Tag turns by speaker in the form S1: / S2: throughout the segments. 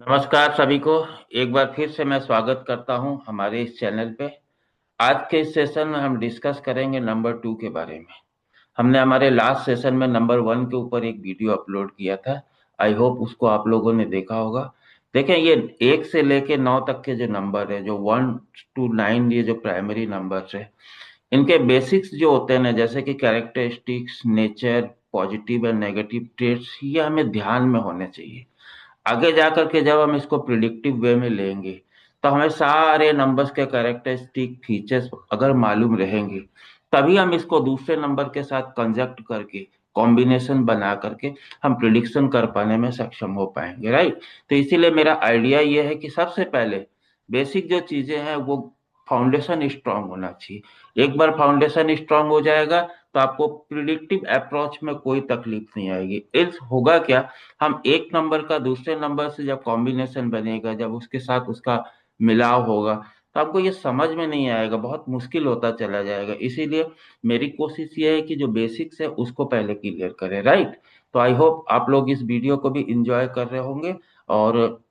S1: नमस्कार सभी को। एक बार फिर से मैं स्वागत करता हूं हमारे इस चैनल पे। आज के इस सेशन में हम डिस्कस करेंगे नंबर 2 के बारे में। हमने हमारे लास्ट सेशन में नंबर 1 के ऊपर एक वीडियो अपलोड किया था। आई होप उसको आप लोगों ने देखा होगा। देखें, ये 1 से लेके 9 तक के जो नंबर है, जो 1 to 9, ये जो प्राइमरी नंबर्स है, इनके बेसिक्स जो होते हैं ना, जैसे कि characteristics, nature, positive and negative traits, ये हमें ध्यान में होने चाहिए। आगे जाकर के जब हम इसको प्रिडिक्टिव वे में लेंगे, तो हमें सारे नंबर्स के कैरेक्टरिस्टिक फीचर्स अगर मालूम रहेंगे, तभी हम इसको दूसरे नंबर के साथ कंजक्ट करके, कॉम्बिनेशन बना करके हम प्रिडिक्शन कर पाने में सक्षम हो पाएंगे, राइट। तो इसीलिए मेरा आइडिया ये है कि सबसे पहले बेसिक जो चीजें हैं वो फाउंडेशन स्ट्रांग होना चाहिए। एक बार फाउंडेशन स्ट्रांग हो जाएगा तो आपको प्रिडिक्टिव अप्रोच में कोई तकलीफ नहीं आएगी। इस होगा क्या, हम एक नंबर का दूसरे नंबर से जब कॉम्बिनेशन बनेगा, जब उसके साथ उसका मिलाव होगा, तो आपको ये समझ में नहीं आएगा, बहुत मुश्किल होता चला जाएगा। इसीलिए मेरी कोशिश ये है कि जो बेसिक्स है उसको पहले क्लियर करें, राइट। तो आई होप आप लोग इस वीडियो को भी इंजॉय कर रहे होंगे। और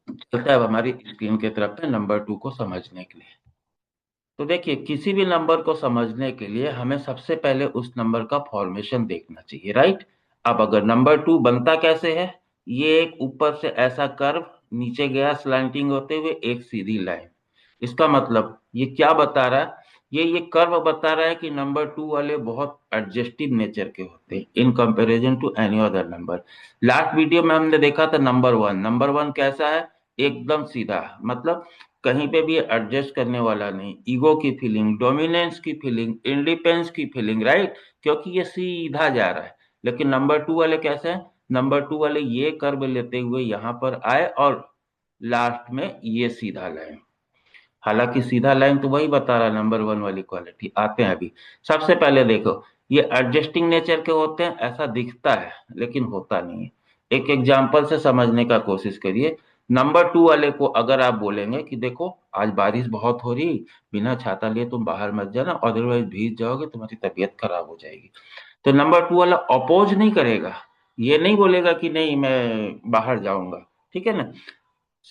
S1: चलते हैं अब हमारी स्क्रीन की तरफ है नंबर 2 को समझने के लिए। तो देखिए, किसी भी नंबर को समझने के लिए हमें सबसे पहले उस नंबर का फॉर्मेशन देखना चाहिए, राइट। अब अगर नंबर 2 बनता कैसे है, ये एक ऊपर से ऐसा कर्व, नीचे गया स्लैंटिंग होते हुए एक सीधी लाइन। इसका मतलब ये क्या बता रहा है, ये कर्व बता रहा है कि नंबर 2 वाले बहुत एडजस्टिव नेचर के होते हैं in comparison to any other number. Last video में हमने देखा था नंबर 1 कैसा है, एकदम सीधा, मतलब कहीं पे भी एडजस्ट करने वाला नहीं, ईगो की फीलिंग, डोमिनेंस की फीलिंग, इंडिपेंडेंस की फीलिंग, राइट, क्योंकि ये सीधा जा रहा है। लेकिन नंबर 2 वाले कैसे हैं, नंबर 2 वाले ये कर्व लेते हुए यहां पर आए और लास्ट में ये सीधा लाइन। हालांकि सीधा लाइन तो वही बता रहा है नंबर 1 वाली क्वालिटी। आते हैं अभी। सबसे पहले देखो, ये एडजस्टिंग नेचर के होते हैं ऐसा दिखता है, लेकिन होता नहीं है। एक एग्जाम्पल से समझने का कोशिश करिए। नंबर 2 वाले को अगर आप बोलेंगे कि देखो आज बारिश बहुत हो रही, बिना छाता लिए तुम बाहर मत जाना, अदरवाइज भीग जाओगे, तुम्हारी तबीयत खराब हो जाएगी। तो नंबर 2 वाला अपोज नहीं करेगा, ये नहीं बोलेगा कि नहीं मैं बाहर जाऊंगा, ठीक है ना।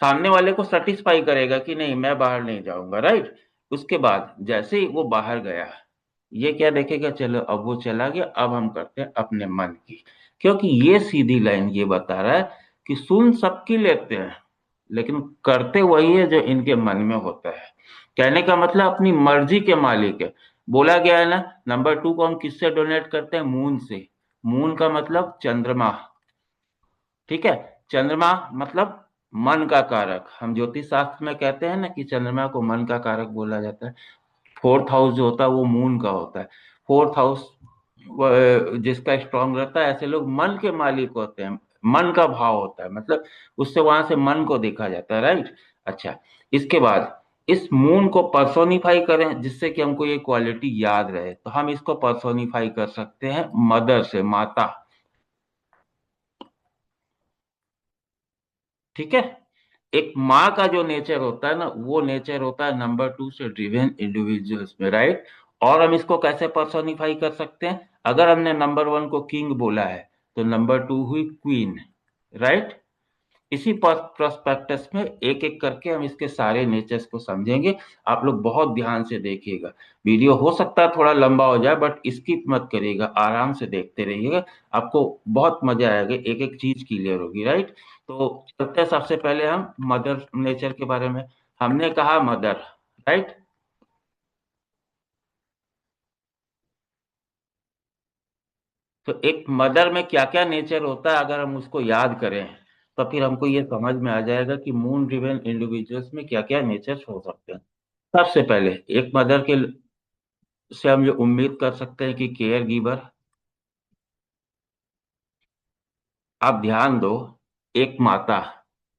S1: सामने वाले को सेटिस्फाई करेगा कि नहीं मैं बाहर नहीं जाऊंगा, राइट। उसके बाद जैसे ही वो बाहर गया, ये क्या देखेगा, चलो अब वो चला गया, अब हम करते हैं अपने मन की। क्योंकि ये सीधी लाइन ये बता रहा है कि सुन सबकी लेते हैं, लेकिन करते वही है जो इनके मन में होता है। कहने का मतलब अपनी मर्जी के मालिक है। बोला गया है ना, नंबर 2 को हम किससे डोनेट करते हैं, मून से। मून का मतलब चंद्रमा, ठीक है। चंद्रमा मतलब मन का कारक। हम ज्योतिष शास्त्र में कहते हैं ना कि चंद्रमा को मन का कारक बोला जाता है। फोर्थ हाउस जो होता है वो मून का होता है। फोर्थ हाउस जिसका स्ट्रांग रहता है, ऐसे लोग मन के मालिक होते हैं। मन का भाव होता है, मतलब उससे वहां से मन को देखा जाता है, राइट। अच्छा, इसके बाद इस मून को पर्सोनिफाई करें जिससे कि हमको ये क्वालिटी याद रहे, तो हम इसको पर्सोनिफाई कर सकते हैं मदर से, माता, ठीक है। एक माँ का जो नेचर होता है ना, वो नेचर होता है नंबर 2 से ड्रिवन इंडिविजुअल्स में, राइट। और हम इसको कैसे पर्सोनिफाई कर सकते हैं, अगर हमने नंबर 1 को किंग बोला है, तो नंबर 2 हुई क्वीन, राइट। इसी प्रोस्पेक्टस में एक एक करके हम इसके सारे नेचर्स को समझेंगे। आप लोग बहुत ध्यान से देखिएगा। वीडियो हो सकता है थोड़ा लंबा हो जाए, बट स्किप मत करिएगा, आराम से देखते रहिएगा। आपको बहुत मजा आएगा, एक एक चीज क्लियर होगी, राइट। तो चलते हैं सबसे पहले हम मदर नेचर के बारे में। हमने कहा मदर, राइट। तो एक मदर में क्या क्या नेचर होता है, अगर हम उसको याद करें, तो फिर हमको ये समझ में आ जाएगा कि मून ड्रिवन इंडिविजुअल्स में क्या क्या नेचर्स हो सकते हैं। सबसे पहले एक मदर के से हम ये उम्मीद कर सकते हैं कि केयर गिवर। आप ध्यान दो, एक माता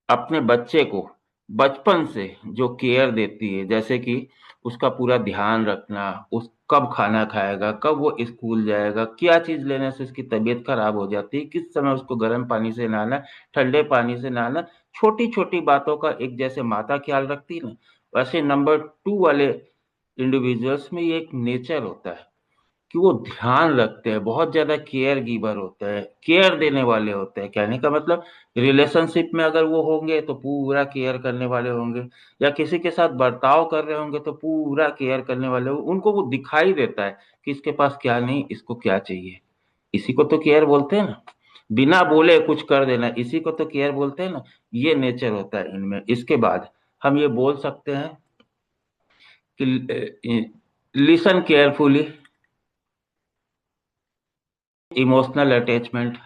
S1: अपने बच्चे को बचपन से जो केयर देती है, जैसे कि उसका पूरा ध्यान रखना, उस कब खाना खाएगा, कब वो स्कूल जाएगा, क्या चीज लेने से उसकी तबीयत खराब हो जाती है, किस समय उसको गर्म पानी से नहाना, ठंडे पानी से नहाना, छोटी छोटी बातों का एक जैसे माता ख्याल रखती है ना, वैसे नंबर 2 वाले इंडिविजुअल्स में ये एक नेचर होता है कि वो ध्यान रखते हैं, बहुत ज्यादा केयर गिवर होते हैं, केयर देने वाले होते हैं। कहने का मतलब रिलेशनशिप में अगर वो होंगे तो पूरा केयर करने वाले होंगे, या किसी के साथ बर्ताव कर रहे होंगे तो पूरा केयर करने वाले होंगे। उनको वो दिखाई देता है कि इसके पास क्या नहीं, इसको क्या चाहिए। इसी को तो केयर बोलते हैं ना, बिना बोले कुछ कर देना, इसी को तो केयर बोलते हैं ना। ये नेचर होता है इनमें। इसके बाद हम ये बोल सकते हैं कि लिसन केयरफुली, इमोशनल अटैचमेंट,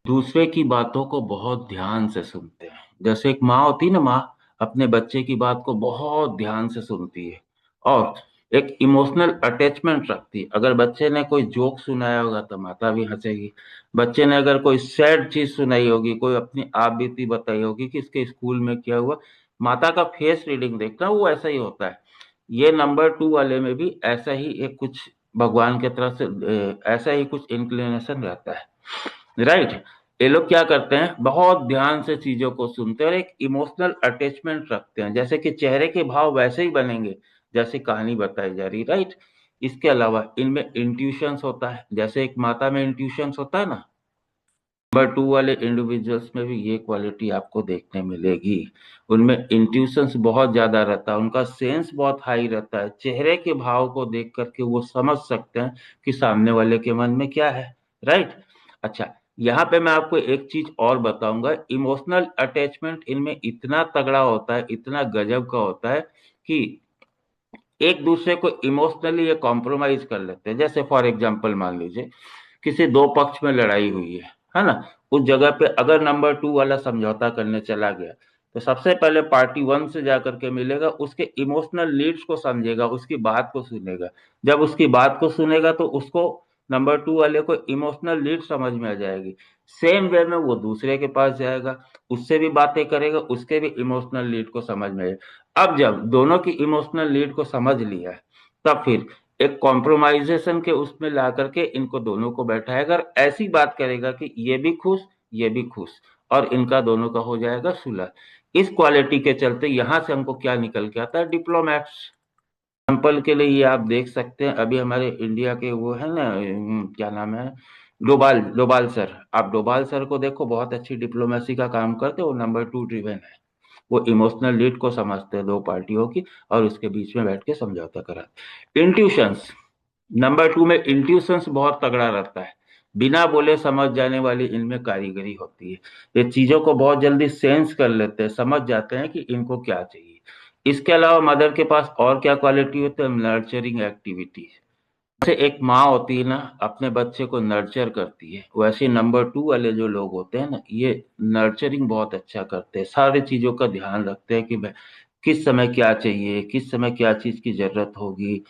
S1: दूसरे की बातों को बहुत ध्यान से सुनते हैं। जैसे एक माँ होती है ना, माँ अपने बच्चे की बात को बहुत ध्यान से सुनती है। और एक इमोशनल अटैचमेंट रखती है। अगर बच्चे ने कोई जोक सुनाया होगा तो माता भी हंसेगी। बच्चे ने अगर कोई सैड चीज सुनाई होगी, कोई अपनी आप बीती बताई होगी कि इसके स्कूल में क्या हुआ, माता का फेस रीडिंग देखना, वो ऐसा ही होता है। ये नंबर टू वाले में भी ऐसा ही एक कुछ भगवान की तरफ से ऐसा ही कुछ इंक्लिनेशन रहता है, राइट। ये लोग क्या करते हैं, बहुत ध्यान से चीजों को सुनते हैं और एक इमोशनल अटैचमेंट रखते हैं। जैसे कि चेहरे के भाव वैसे ही बनेंगे जैसे कहानी बताई जा रही, राइट। इसके अलावा इनमें इंट्यूशंस होता है, जैसे एक माता में इंट्यूशंस होता है ना, नंबर टू वाले इंडिविजुअल्स में भी ये क्वालिटी आपको देखने मिलेगी। उनमें इंट्यूशंस बहुत ज्यादा रहता है, उनका सेंस बहुत हाई रहता है। चेहरे के भाव को देख करके वो समझ सकते हैं कि सामने वाले के मन में क्या है, राइट। अच्छा, यहाँ पे मैं आपको एक चीज और बताऊंगा। इमोशनल अटैचमेंट इनमें इतना तगड़ा होता है, इतना गजब का होता है कि एक दूसरे को इमोशनली ये कॉम्प्रोमाइज कर लेते हैं। जैसे फॉर एग्जाम्पल मान लीजिए किसी दो पक्ष में लड़ाई हुई है ना। उस जगह पे अगर नंबर टू वाला समझौता करने चला गया तो सबसे पहले पार्टी वन से जाकर के मिलेगा, उसके इमोशनल नीड्स को समझेगा, उसकी बात को सुनेगा। जब उसकी बात को सुनेगा तो उसको, नंबर टू वाले को इमोशनल नीड समझ में आ जाएगी। सेम वे में वो दूसरे के पास जाएगा, उससे भी बातें करेगा, उसके भी इमोशनल नीड को समझ में आएगा। अब जब दोनों की इमोशनल नीड को समझ लिया है, तब फिर एक कॉम्प्रोमाइजेशन के उसमें ला करके इनको दोनों को बैठाएगा और ऐसी बात करेगा कि ये भी खुश, ये भी खुश, और इनका दोनों का हो जाएगा सुलह। इस क्वालिटी के चलते यहां से हमको क्या निकल के आता है, डिप्लोमैट्स। एग्जाम्पल के लिए ये आप देख सकते हैं, अभी हमारे इंडिया के वो है ना, क्या नाम है, डोभाल, डोभाल सर। आप डोभाल सर को देखो, बहुत अच्छी डिप्लोमेसी का काम करते, वो नंबर टू ड्रिवन है। वो इमोशनल लीड को समझते हैं दो पार्टियों की, और उसके बीच में बैठ के समझौता कराते। इंट्यूशंस, नंबर टू में इंट्यूशंस बहुत तगड़ा रहता है। बिना बोले समझ जाने वाली इनमें कारीगरी होती है। ये चीजों को बहुत जल्दी सेंस कर लेते हैं, समझ जाते हैं कि इनको क्या चाहिए। इसके अलावा मदर के पास और क्या क्वालिटी होती है, नर्चरिंग एक्टिविटी। जैसे एक माँ होती है ना, अपने बच्चे को नर्चर करती है, वैसे नंबर टू वाले जो लोग होते हैं ना, ये नर्चरिंग बहुत अच्छा करते हैं। सारी चीजों का ध्यान रखते हैं कि भाई किस समय क्या चाहिए, किस समय क्या चीज की जरूरत होगी।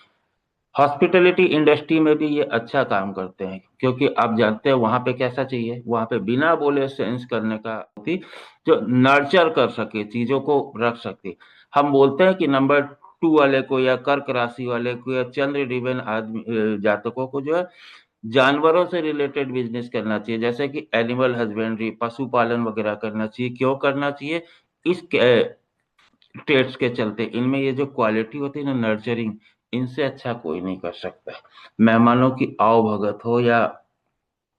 S1: हॉस्पिटैलिटी इंडस्ट्री में भी ये अच्छा काम करते हैं, क्योंकि आप जानते हैं वहां पे कैसा चाहिए, वहां पे बिना बोले सेंस करने का होती, जो नर्चर कर सके, चीजों को रख सके। हम बोलते हैं कि नंबर टू वाले को या कर्क राशि वाले को या चंद्र डिवेन आदमी जातकों को जो है जानवरों से रिलेटेड बिजनेस करना चाहिए, जैसे कि एनिमल हस्बेंड्री, पशुपालन वगैरह करना चाहिए। क्यों करना चाहिए, इस ट्रेड्स के चलते इनमें ये जो क्वालिटी होती है ना, नर्चरिंग, इनसे अच्छा कोई नहीं कर सकता। मेहमानों की आओ भगत हो या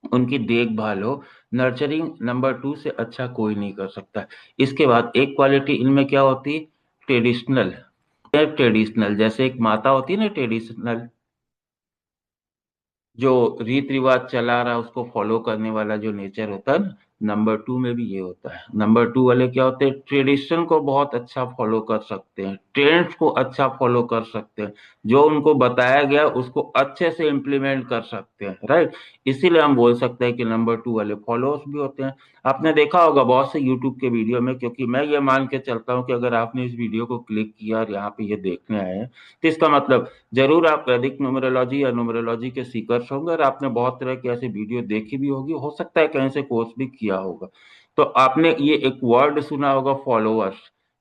S1: उनकी देखभाल हो, नर्चरिंग नंबर टू से अच्छा कोई नहीं कर सकता। इसके बाद एक क्वालिटी इनमें क्या होती है, ट्रेडिशनल। ट्रेडिशनल जैसे एक माता होती है ना, ट्रेडिशनल, जो रीत रिवाज चला रहा है उसको फॉलो करने वाला जो नेचर होता है ना, नंबर टू में भी ये होता है। नंबर टू वाले क्या होते हैं, ट्रेडिशन को बहुत अच्छा फॉलो कर सकते हैं, ट्रेंड्स को अच्छा फॉलो कर सकते हैं, जो उनको बताया गया उसको अच्छे से इम्प्लीमेंट कर सकते हैं, राइट। इसीलिए हम बोल सकते हैं कि नंबर टू वाले फॉलोअर्स भी होते हैं। आपने देखा होगा बहुत से यूट्यूब के वीडियो में, क्योंकि मैं ये मान के चलता हूँ कि अगर आपने इस वीडियो को क्लिक किया और यहाँ पे ये देखने आए हैं, तो इसका मतलब जरूर आप वैदिक न्यूमरोलॉजी या न्यूमरोलॉजी के सीकर्स होंगे और आपने बहुत तरह की ऐसी वीडियो देखी भी होगी, हो सकता है कहीं से कोर्स भी किया होगा। तो आपने ये एक वर्ड सुना होगा, फॉलोअर्स।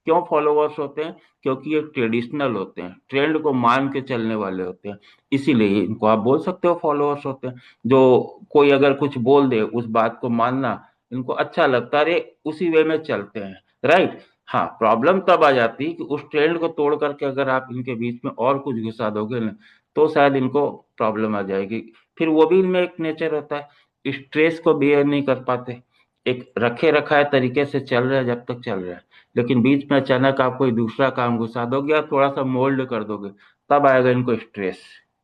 S1: क्यों फॉलोअर्स होते हैं, क्योंकि ये ट्रेडिशनल होते हैं, ट्रेंड को मान के चलने वाले होते हैं, इसीलिए इनको आप बोल सकते हो फॉलोअर्स होते हैं। जो कोई अगर कुछ बोल दे उस बात को मानना इनको अच्छा लगता है, अरे उसी वे में चलते हैं, राइट। हाँ, प्रॉब्लम तब आ जाती है कि उस ट्रेंड को तोड़ करके अगर आप इनके बीच में और कुछ घुसा दोगे ना, तो शायद इनको प्रॉब्लम आ जाएगी। फिर वो भी इनमें एक नेचर होता है, स्ट्रेस को बियर नहीं कर पाते। एक रखे रखाए तरीके से चल रहा है जब तक चल रहा है, लेकिन बीच में अचानक आप कोई दूसरा काम घुसा दोगे या थोड़ा सा मोल्ड कर दोगे, तब आएगा इनको स्ट्रेस,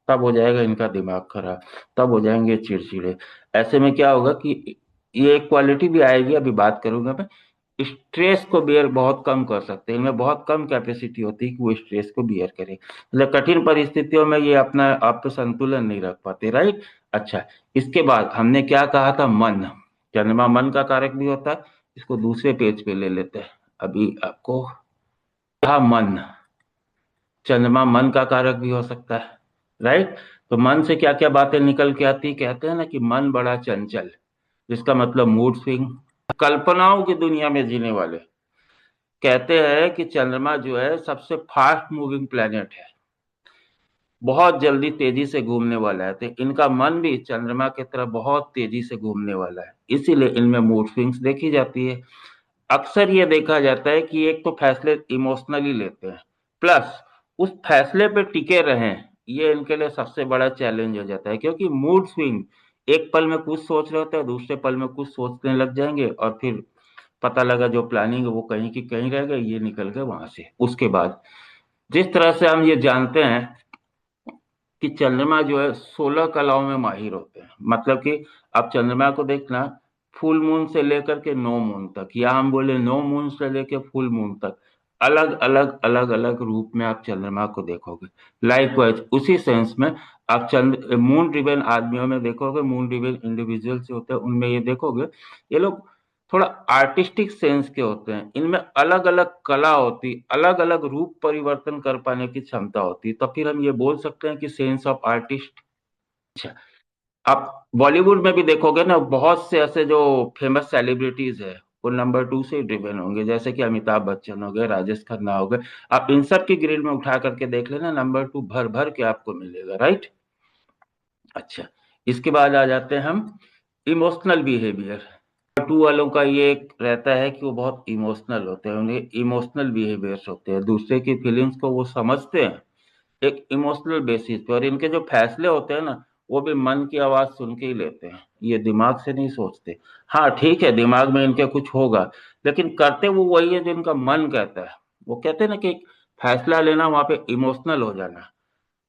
S1: तब हो जाएगा इनका दिमाग खराब, तब हो जाएंगे चिड़चिड़े। ऐसे में क्या होगा कि ये एक क्वालिटी भी आएगी, अभी बात करूंगा मैं। स्ट्रेस को बियर बहुत कम कर सकते हैं, इनमें बहुत कम कैपेसिटी होती है कि वो स्ट्रेस को बियर करे, मतलब कठिन परिस्थितियों में ये अपना आप पे संतुलन नहीं रख पाते, राइट। अच्छा, इसके बाद हमने क्या कहा था, मन। चंद्रमा मन का कारक भी होता है, इसको दूसरे पेज पे ले लेते हैं अभी आपको। कहा मन, चंद्रमा मन का कारक भी हो सकता है, राइट। तो मन से क्या क्या बातें निकल के आती, कहते हैं ना कि मन बड़ा चंचल, जिसका मतलब मूड स्विंग, कल्पनाओं की दुनिया में जीने वाले। कहते हैं कि चंद्रमा जो है सबसे फास्ट मूविंग प्लेनेट है, बहुत जल्दी तेजी से घूमने वाला है, तो इनका मन भी चंद्रमा की तरह बहुत तेजी से घूमने वाला है, इसीलिए इनमें मूड स्विंग्स देखी जाती है। अक्सर ये देखा जाता है कि एक तो फैसले इमोशनली लेते हैं, प्लस उस फैसले पे टिके रहें, ये इनके लिए सबसे बड़ा चैलेंज हो जाता है, क्योंकि मूड स्विंग, एक पल में कुछ सोच रहे होते हैं, दूसरे पल में कुछ सोचने लग जाएंगे, और फिर पता लगा जो प्लानिंग है वो कहीं की कहीं रह गई, ये निकल गए वहां से। उसके बाद जिस तरह से हम ये जानते हैं कि चंद्रमा जो है 16 कलाओं में माहिर होते हैं, मतलब कि आप चंद्रमा को देखना, फुल मून से लेकर के नो मून तक, या हम बोले नो मून से लेकर फुल मून तक, अलग अलग रूप में आप चंद्रमा को देखोगे। लाइकवाइज उसी सेंस में आप चंद्र मून ड्रिवन आदमियों में देखोगे, मून ड्रिवन इंडिविजुअल जो होते हैं उनमें ये देखोगे, ये लोग थोड़ा आर्टिस्टिक सेंस के होते हैं, इनमें अलग अलग कला होती, अलग अलग रूप परिवर्तन कर पाने की क्षमता होती, तो फिर हम ये बोल सकते हैं कि सेंस ऑफ आर्टिस्ट। अच्छा, आप बॉलीवुड में भी देखोगे ना, बहुत से ऐसे जो फेमस सेलिब्रिटीज है वो नंबर टू से ड्रिवन होंगे, जैसे कि अमिताभ बच्चन हो गए, राजेश खन्ना हो गए, आप इन सब की ग्रिल में उठा करके देख लेना, नंबर टू भर भर के आपको मिलेगा, राइट। अच्छा, इसके बाद आ जाते हैं हम इमोशनल बिहेवियर। टू वालों का ये एक रहता है कि वो बहुत इमोशनल होते हैं, उन्हें इमोशनल बिहेवियर्स होते हैं, दूसरे की फीलिंग्स को वो समझते हैं एक इमोशनल बेसिस पे, और इनके जो फैसले होते हैं ना, वो भी मन की आवाज सुन के ही लेते हैं, ये दिमाग से नहीं सोचते। हाँ ठीक है, दिमाग में इनके कुछ होगा, लेकिन करते वो वही है जो इनका मन कहता है। वो कहते हैं ना कि फैसला लेना, वहां पे इमोशनल हो जाना,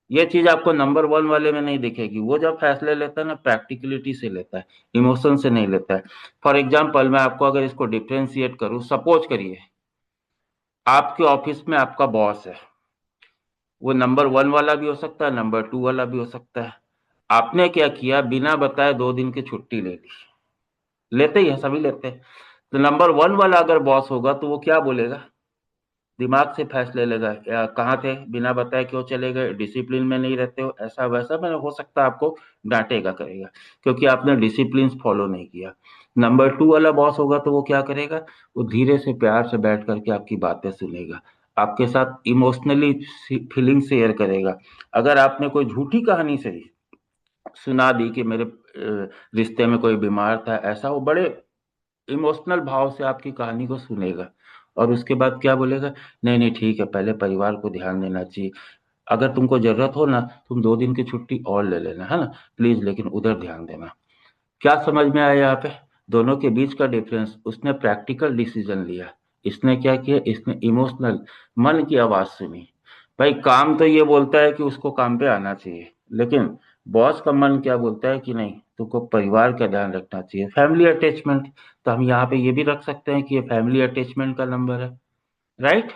S1: ये चीज आपको नंबर वन वाले में नहीं दिखेगी। वो जब फैसले लेता है ना, प्रैक्टिकलिटी से लेता है, इमोशन से नहीं लेता है। फॉर एग्जाम्पल, मैं आपको अगर इसको डिफ्रेंशिएट करूं, सपोज करिए आपके ऑफिस में आपका बॉस है, वो नंबर वन वाला भी हो सकता है, नंबर टू वाला भी हो सकता है। आपने क्या किया, बिना बताए 2 दिन की छुट्टी ले ली, लेते ही है, सभी लेते हैं। तो नंबर वन वाला अगर बॉस होगा तो वो क्या बोलेगा, दिमाग से फैसले लेगा, या कहाँ थे, बिना बताए क्यों चले गए, डिसिप्लिन में नहीं रहते हो, ऐसा वैसा, मैंने हो सकता है आपको डांटेगा करेगा, क्योंकि आपने डिसिप्लिन फॉलो नहीं किया। नंबर टू वाला बॉस होगा तो वो क्या करेगा, वो धीरे से प्यार से बैठ करके आपकी बातें सुनेगा, आपके साथ इमोशनली फीलिंग शेयर करेगा। अगर आपने कोई झूठी कहानी सही सुना दी कि मेरे रिश्ते में कोई बीमार था ऐसा, वो बड़े इमोशनल भाव से आपकी कहानी को सुनेगा, और उसके बाद क्या बोलेगा, नहीं नहीं ठीक है, पहले परिवार को ध्यान देना चाहिए, अगर तुमको जरूरत हो ना, तुम 2 दिन की छुट्टी और ले लेना, है ना, प्लीज, लेकिन उधर ध्यान देना। क्या समझ में आया यहाँ पे, दोनों के बीच का डिफरेंस, उसने प्रैक्टिकल डिसीजन लिया, इसने क्या किया, इसने इमोशनल, मन की आवाज सुनी। भाई काम तो ये बोलता है कि उसको काम पे आना चाहिए, लेकिन बॉस का मन क्या बोलता है कि नहीं, तुमको परिवार का ध्यान रखना चाहिए, फैमिली अटैचमेंट। तो हम यहाँ पे ये भी रख सकते हैं कि ये फैमिली अटैचमेंट का नंबर है, right.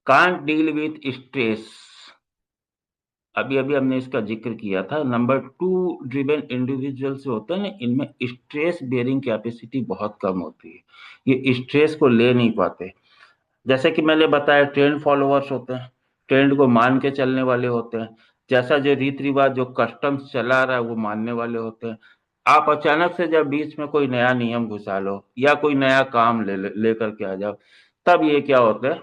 S1: Can't deal with stress, अभी अभी हमने इसका जिक्र किया था, नंबर टू ड्रिवन इंडिविजुअल से होता है ना, इनमें स्ट्रेस बेयरिंग कैपेसिटी बहुत कम होती है, ये स्ट्रेस को ले नहीं पाते। जैसे कि मैंने बताया, ट्रेंड फॉलोअर्स होते हैं, ट्रेंड को मान के चलने वाले होते हैं, जैसा जो रीति रिवाज जो कस्टम्स चला रहा है वो मानने वाले होते हैं। आप अचानक से जब बीच में कोई नया नियम घुसा लो या कोई नया काम ले करके आ जाओ, तब ये क्या होता है,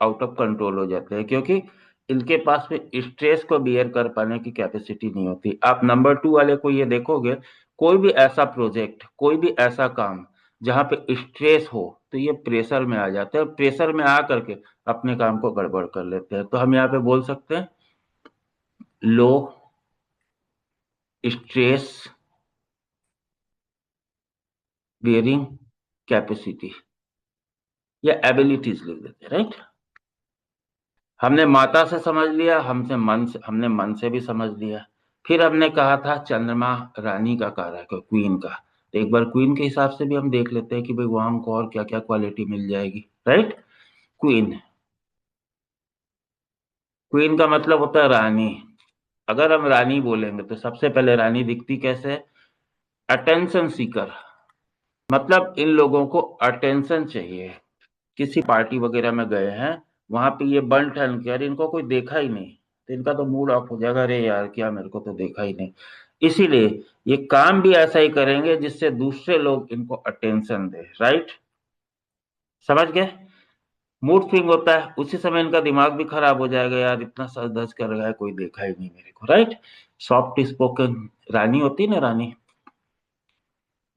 S1: आउट ऑफ कंट्रोल हो जाते हैं, क्योंकि इनके पास में स्ट्रेस को बियर कर पाने की कैपेसिटी नहीं होती। आप नंबर टू वाले को ये देखोगे, कोई भी ऐसा प्रोजेक्ट, कोई भी ऐसा काम जहां पे स्ट्रेस हो, तो ये प्रेशर में आ जाते हैं, प्रेशर में आ करके अपने काम को गड़बड़ कर लेते हैं। तो हम यहाँ पे बोल सकते हैं लो स्ट्रेस बेयरिंग कैपेसिटी या एबिलिटीज लिख देते हैं, राइट। हमने माता से समझ लिया, हमने मन से भी समझ लिया। फिर हमने कहा था चंद्रमा रानी का कारक है, क्वीन का। तो एक बार क्वीन के हिसाब से भी हम देख लेते हैं कि भाई वहां हमको और क्या क्या क्वालिटी मिल जाएगी, राइट। क्वीन, क्वीन का मतलब होता है रानी। अगर हम रानी बोलेंगे तो सबसे पहले रानी दिखती कैसे है? अटेंशन सीकर, मतलब इन लोगों को अटेंशन चाहिए। किसी पार्टी वगैरह में गए हैं, वहां पे ये बन ठन के, अरे इनको कोई देखा ही नहीं, तो इनका तो मूड ऑफ हो जाएगा, अरे यार क्या मेरे को तो देखा ही नहीं। इसीलिए ये काम भी ऐसा ही करेंगे जिससे दूसरे लोग इनको अटेंशन दे, राइट। समझ गए? मूड स्विंग होता है, उसी समय इनका दिमाग भी खराब हो जाएगा, यार इतना सर दर्द कर रहा है, कोई देखा ही नहीं मेरे को, राइट। सॉफ्ट स्पोकन रानी होती है ना, रानी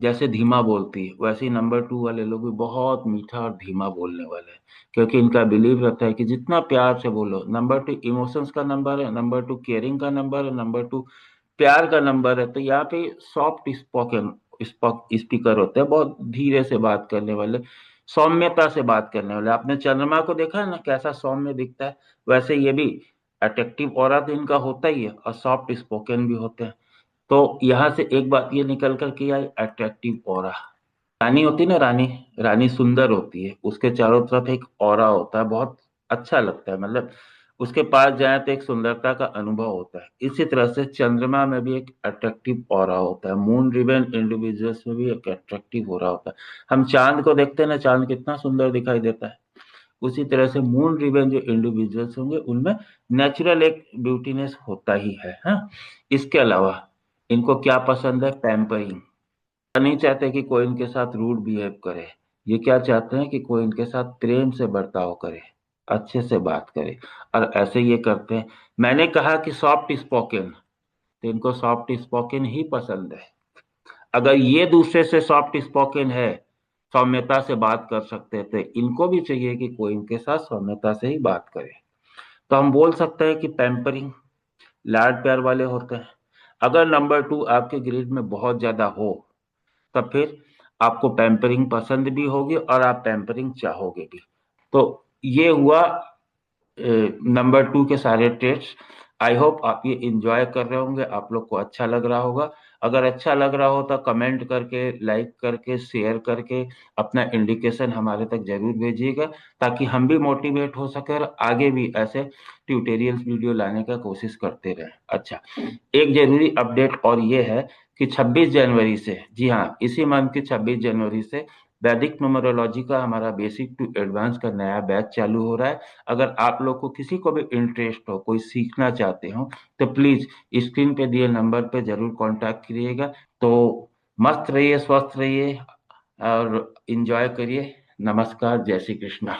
S1: जैसे धीमा बोलती है, वैसे ही नंबर टू वाले लोग भी बहुत मीठा और धीमा बोलने वाले हैं। क्योंकि इनका बिलीव रहता है कि जितना प्यार से बोलो, नंबर टू इमोशंस का नंबर है, नंबर टू केयरिंग का नंबर है, नंबर टू प्यार का नंबर है। तो यहाँ पे सॉफ्ट स्पोकन स्पीकर होते हैं, बहुत धीरे से बात करने वाले, सौम्यता से बात करने वाले। आपने चंद्रमा को देखा है ना, कैसा सौम्य दिखता है, वैसे ये भी अट्रैक्टिव ऑरा तो इनका होता ही है, और सॉफ्ट स्पोकन भी होते हैं। तो यहाँ से एक बात ये निकल कर के आई, अट्रैक्टिव ऑरा। रानी होती है ना, रानी, रानी सुंदर होती है, उसके चारों तरफ एक ऑरा होता है, बहुत अच्छा लगता है, मतलब उसके पास जाए तो एक सुंदरता का अनुभव होता है। इसी तरह से चंद्रमा में भी एक अट्रैक्टिव ऑरा होता है, मून रिबन इंडिविजुअल्स में भी एक अट्रैक्टिव ऑरा होता है। हम चांद को देखते हैं ना, चांद कितना सुंदर दिखाई देता है। उसी तरह से मून रिबन जो इंडिविजुअल्स होंगे उनमें नेचुरल एक ब्यूटीनेस होता ही है, हाँ। इसके अलावा इनको क्या पसंद है? पैम्परिंग। नहीं चाहते कि कोई इनके साथ रूड बिहेव करे, ये क्या चाहते हैं कि कोई इनके साथ प्रेम से बर्ताव करे, अच्छे से बात करे, और ऐसे ये करते हैं। मैंने कहा कि सॉफ्ट स्पोकन, तो इनको सॉफ्ट स्पोकन ही पसंद है। अगर ये दूसरे से सॉफ्ट स्पोकन है, सौम्यता से बात कर सकते थे, इनको भी चाहिए कि कोई इनके साथ सौम्यता से ही बात करे। तो हम बोल सकते हैं कि पैम्परिंग, लाड प्यार वाले होते हैं। अगर नंबर टू आपके ग्रिड में बहुत ज्यादा हो, तब फिर आपको पैम्परिंग पसंद भी होगी और आप पैम्परिंग चाहोगे भी। तो ये हुआ नंबर टू के सारे ट्रेड्स। आई होप आप ये इंजॉय कर रहे होंगे, आप लोग को अच्छा लग रहा होगा। अगर अच्छा लग रहा हो तो कमेंट करके, लाइक करके, शेयर करके अपना इंडिकेशन हमारे तक जरूर भेजिएगा, ताकि हम भी मोटिवेट हो सके और आगे भी ऐसे ट्यूटोरियल्स वीडियो लाने का कोशिश करते रहें। अच्छा, एक जरूरी अपडेट और ये है कि 26 जनवरी से, जी हाँ, इसी मंथ की 26 जनवरी से वैदिक न्यूमरोलॉजी का हमारा बेसिक टू एडवांस का नया बैच चालू हो रहा है। अगर आप लोग को किसी को भी इंटरेस्ट हो, कोई सीखना चाहते हो, तो प्लीज स्क्रीन पे दिए नंबर पे जरूर कांटेक्ट करिएगा। तो मस्त रहिए, स्वस्थ रहिए और एंजॉय करिए। नमस्कार, जय श्री कृष्णा।